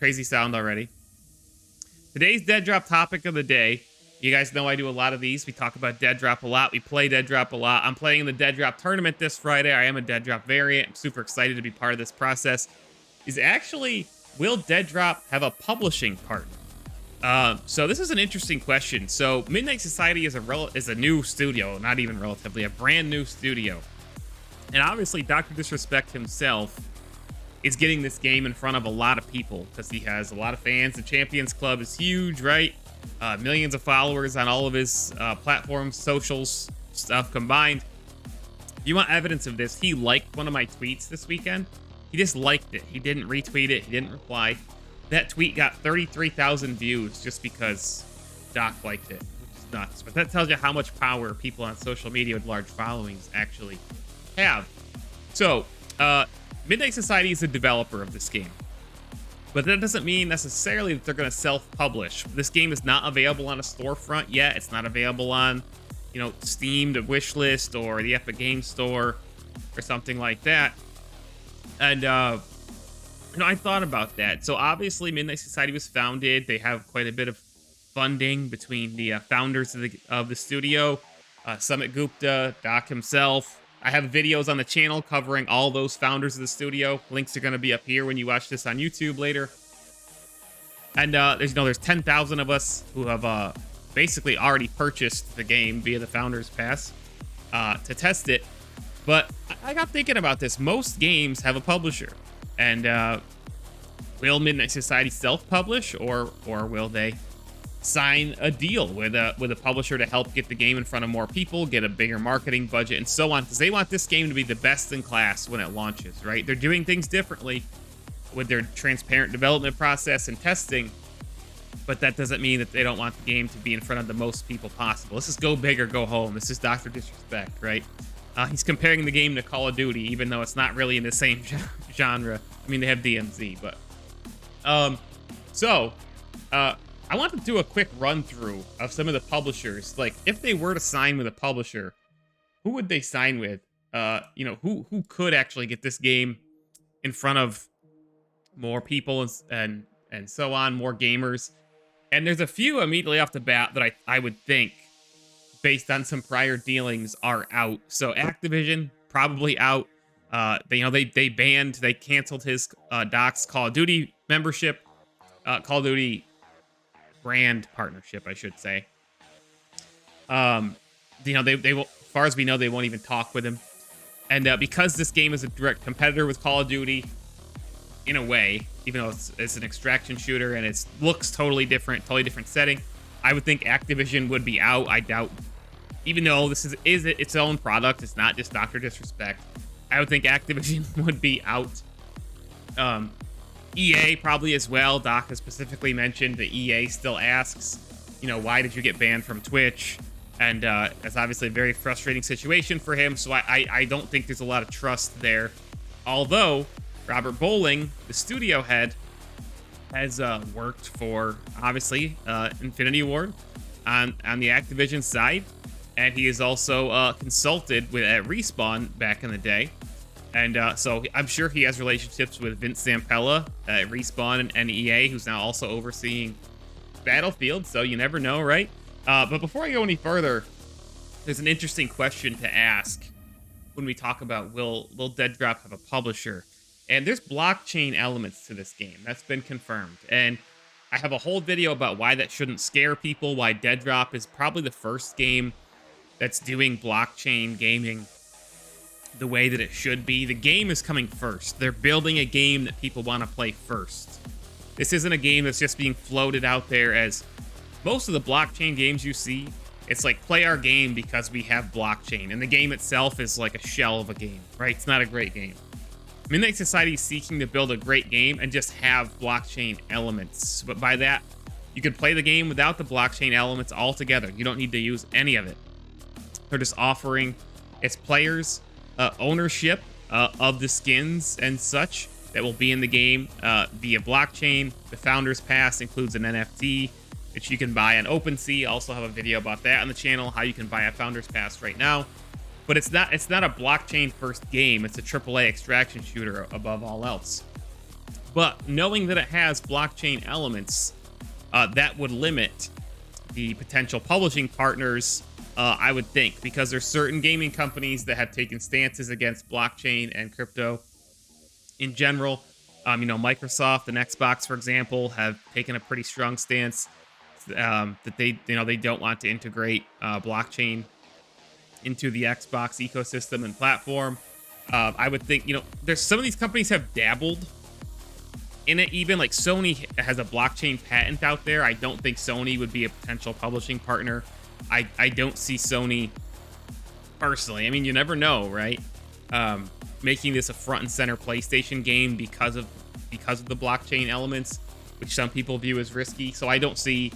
crazy sound already. Today's Deadrop topic of the day. You guys know I do a lot of these. We talk about Deadrop a lot. We play Deadrop a lot. I'm playing in the Deadrop tournament this Friday. I am a Deadrop variant. I'm super excited to be part of this process. Is actually, will Deadrop have a publishing partner? So this is an interesting question. So Midnight Society is a new studio, not even relatively, a brand new studio. And obviously Dr. Disrespect himself is getting this game in front of a lot of people because he has a lot of fans. The Champions Club is huge, right? Millions of followers on all of his platforms, socials, stuff combined. If you want evidence of this, he liked one of my tweets this weekend. He just liked it. He didn't retweet it. He didn't reply. That tweet got 33,000 views just because Doc liked it, which is nuts. But that tells you how much power people on social media with large followings actually have. So, Midnight Society is the developer of this game. But that doesn't mean necessarily that they're going to self-publish. This game is not available on a storefront yet. It's not available on, Steam, the wishlist, or the Epic Games Store, or something like that. And, I thought about that. So obviously, Midnight Society was founded. They have quite a bit of funding between the founders of the studio, Sumit Gupta, Doc himself. I have videos on the channel covering all those founders of the studio. Links are going to be up here when you watch this on YouTube later. And there's 10,000 of us who have basically already purchased the game via the Founders Pass to test it. But I got thinking about this. Most games have a publisher. And will Midnight Society self-publish, or will they sign a deal with a publisher to help get the game in front of more people, get a bigger marketing budget, and so on? Because they want this game to be the best in class when it launches, right? They're doing things differently with their transparent development process and testing, but that doesn't mean that they don't want the game to be in front of the most people possible. This is go big or go home. This is Dr. Disrespect, right? He's comparing the game to Call of Duty, even though it's not really in the same genre. I mean, they have DMZ, but... I want to do a quick run-through of some of the publishers. Like, if they were to sign with a publisher, who would they sign with? Who could actually get this game in front of more people and so on, more gamers? And there's a few immediately off the bat that I would think, based on some prior dealings, are out. So Activision, probably out. They canceled his Doc's Call of Duty membership, Call of Duty brand partnership, I should say. They will, as far as we know, they won't even talk with him. And because this game is a direct competitor with Call of Duty, in a way, even though it's an extraction shooter and it looks totally different setting, I would think Activision would be out. I doubt, even though this is its own product, it's not just Dr. Disrespect, I would think Activision would be out. EA probably as well. Doc has specifically mentioned that EA still asks, why did you get banned from Twitch? And that's obviously a very frustrating situation for him, so I don't think there's a lot of trust there. Although, Robert Bowling, the studio head, has worked for, obviously, Infinity Ward on the Activision side, and he is also consulted at Respawn back in the day. And so I'm sure he has relationships with Vince Zampella at Respawn and EA, who's now also overseeing Battlefield, so you never know, right? But before I go any further, there's an interesting question to ask when we talk about will Deadrop have a publisher? And there's blockchain elements to this game. That's been confirmed. And I have a whole video about why that shouldn't scare people, why Deadrop is probably the first game that's doing blockchain gaming the way that it should be. The game is coming first. They're building a game that people want to play first. This isn't a game that's just being floated out there as most of the blockchain games you see. It's like, play our game because we have blockchain. And the game itself is like a shell of a game, right? It's not a great game. Midnight Society is seeking to build a great game and just have blockchain elements. But by that, you can play the game without the blockchain elements altogether. You don't need to use any of it. They're just offering its players ownership of the skins and such that will be in the game via blockchain. The Founders Pass includes an NFT, which you can buy on OpenSea. I also have a video about that on the channel, how you can buy a Founders Pass right now. But it's not a blockchain first game. It's a AAA extraction shooter above all else. But knowing that it has blockchain elements, that would limit the potential publishing partners, I would think, because there's certain gaming companies that have taken stances against blockchain and crypto in general. Microsoft and Xbox, for example, have taken a pretty strong stance that they don't want to integrate blockchain into the Xbox ecosystem and platform. I would think, there's some of these companies have dabbled in it. Even like Sony has a blockchain patent out there. I don't think Sony would be a potential publishing partner. I don't see Sony personally. I mean, you never know, right? Making this a front and center PlayStation game because of the blockchain elements, which some people view as risky. So I don't see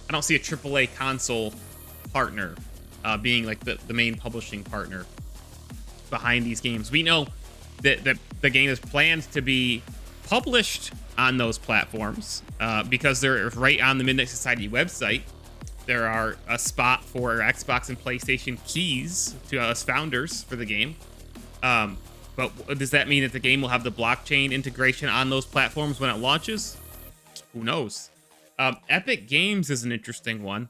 a AAA console partner being like the main publishing partner behind these games. We know that the game is planned to be published on those platforms because they're right on the Midnight Society website. There are a spot for Xbox and PlayStation keys to us founders for the game. But does that mean that the game will have the blockchain integration on those platforms when it launches? Who knows? Epic Games is an interesting one.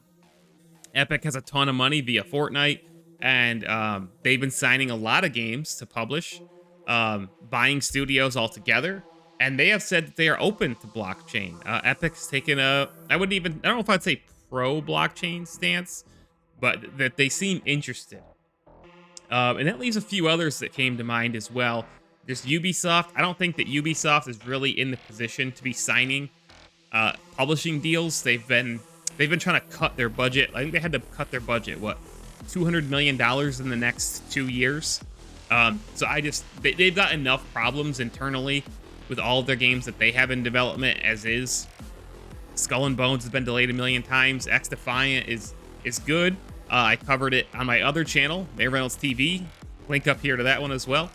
Epic has a ton of money via Fortnite, and they've been signing a lot of games to publish, buying studios altogether, and they have said that they are open to blockchain. Epic's taken I don't know if I'd say pro-blockchain stance, but that they seem interested. And that leaves a few others that came to mind as well. There's Ubisoft. I don't think that Ubisoft is really in the position to be signing publishing deals. They've been trying to cut their budget. I think they had to cut their budget, $200 million in the next 2 years. So they've got enough problems internally with all of their games that they have in development as is. Skull and Bones has been delayed a million times. X Defiant is good. I covered it on my other channel, MayorReynoldsTV. Link up here to that one as well.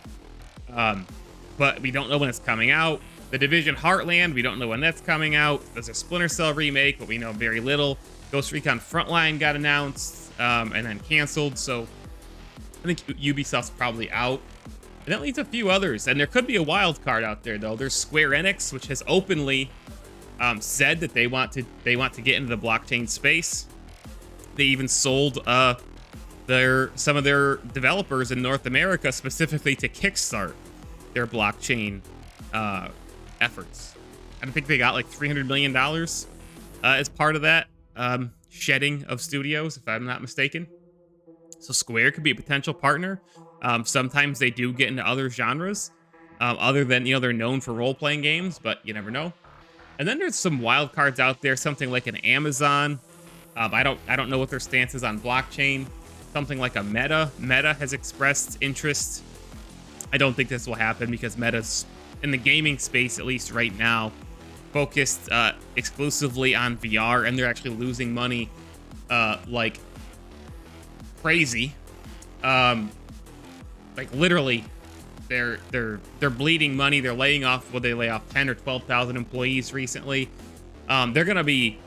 But we don't know when it's coming out. The Division Heartland, we don't know when that's coming out. There's a Splinter Cell remake, but we know very little. Ghost Recon Frontline got announced and then canceled, so I think Ubisoft's probably out. And that leaves a few others, and there could be a wild card out there, though. There's Square Enix, which has openly said that they want to get into the blockchain space. They even sold some of their developers in North America specifically to kickstart their blockchain efforts. I think they got like $300 million as part of that shedding of studios, if I'm not mistaken. So Square could be a potential partner. Sometimes they do get into other genres, other than, they're known for role-playing games, but you never know. And then there's some wild cards out there, something like an Amazon. I don't know what their stance is on blockchain. Something like a Meta. Meta has expressed interest. I don't think this will happen because Meta's, in the gaming space, at least right now, focused exclusively on VR, and they're actually losing money like crazy. Like literally, they're bleeding money. They're laying off. Well, they lay off 10 or 12,000 employees recently. They're gonna be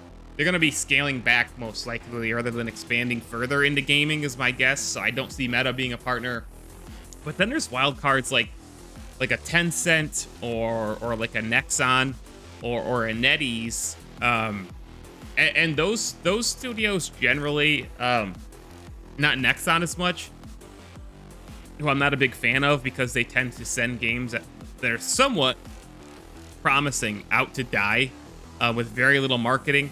scaling back most likely, rather than expanding further into gaming, is my guess. So I don't see Meta being a partner. But then there's wild cards like a Tencent or like a Nexon or a NetEase, and those studios generally, not Nexon as much, who I'm not a big fan of because they tend to send games that are somewhat promising out to die with very little marketing.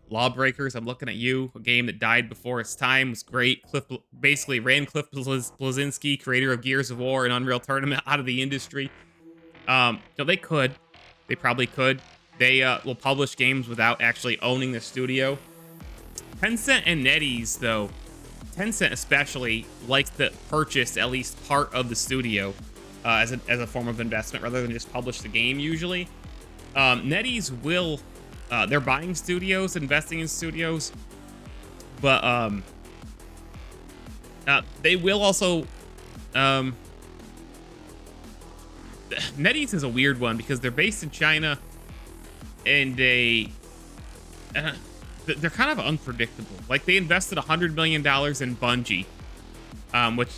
Lawbreakers, I'm looking at you, a game that died before its time, was great. Basically ran Cliff Bleszinski, creator of Gears of War and Unreal Tournament, out of the industry. They probably could. They will publish games without actually owning the studio. Tencent and NetEase, though, Tencent especially likes to purchase at least part of the studio as a form of investment rather than just publish the game usually. NetEase will, they're buying studios, investing in studios, but they will also, NetEase is a weird one because they're based in China and they're kind of unpredictable. Like, they invested $100 million in Bungie, which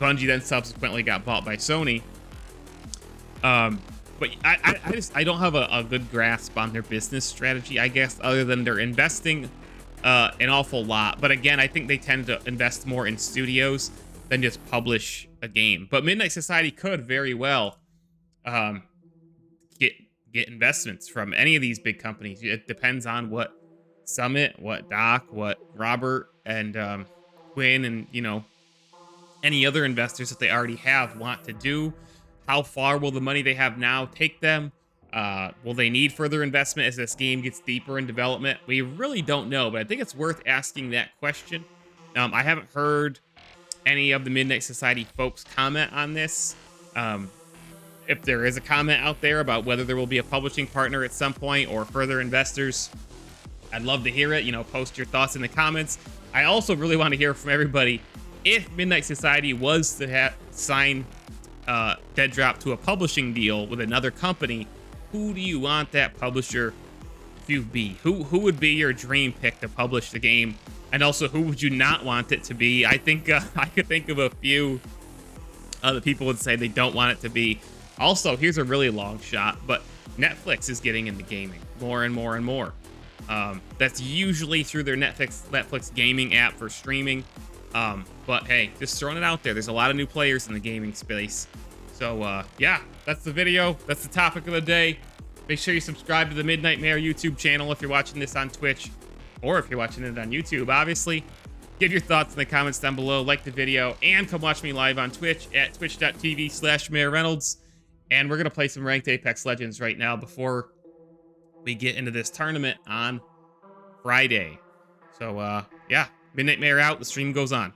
Bungie then subsequently got bought by Sony. But I don't have a good grasp on their business strategy, I guess, other than they're investing an awful lot. But again, I think they tend to invest more in studios than just publish a game. But Midnight Society could very well um, get investments from any of these big companies. It depends on what Summit, what Doc, what Robert, and Quinn, and any other investors that they already have want to do. How far will the money they have now take them? Will they need further investment as this game gets deeper in development? We really don't know, but I think it's worth asking that question. I haven't heard any of the Midnight Society folks comment on this. If there is a comment out there about whether there will be a publishing partner at some point or further investors, I'd love to hear it. Post your thoughts in the comments. I also really want to hear from everybody. If Midnight Society was to sign Deadrop to a publishing deal with another company, who do you want that publisher to be? Who would be your dream pick to publish the game? And also, who would you not want it to be? I think I could think of a few that people would say they don't want it to be. Also, here's a really long shot, but Netflix is getting into gaming more and more and more. That's usually through their Netflix gaming app for streaming. But hey, just throwing it out there. There's a lot of new players in the gaming space. So yeah, that's the video. That's the topic of the day. Make sure you subscribe to the Midnight Mayor YouTube channel if you're watching this on Twitch, or if you're watching it on YouTube, obviously. Give your thoughts in the comments down below, like the video, and come watch me live on Twitch at twitch.tv/MayorReynolds. And we're going to play some ranked Apex Legends right now before we get into this tournament on Friday. So yeah, Midnight Mayor out. The stream goes on.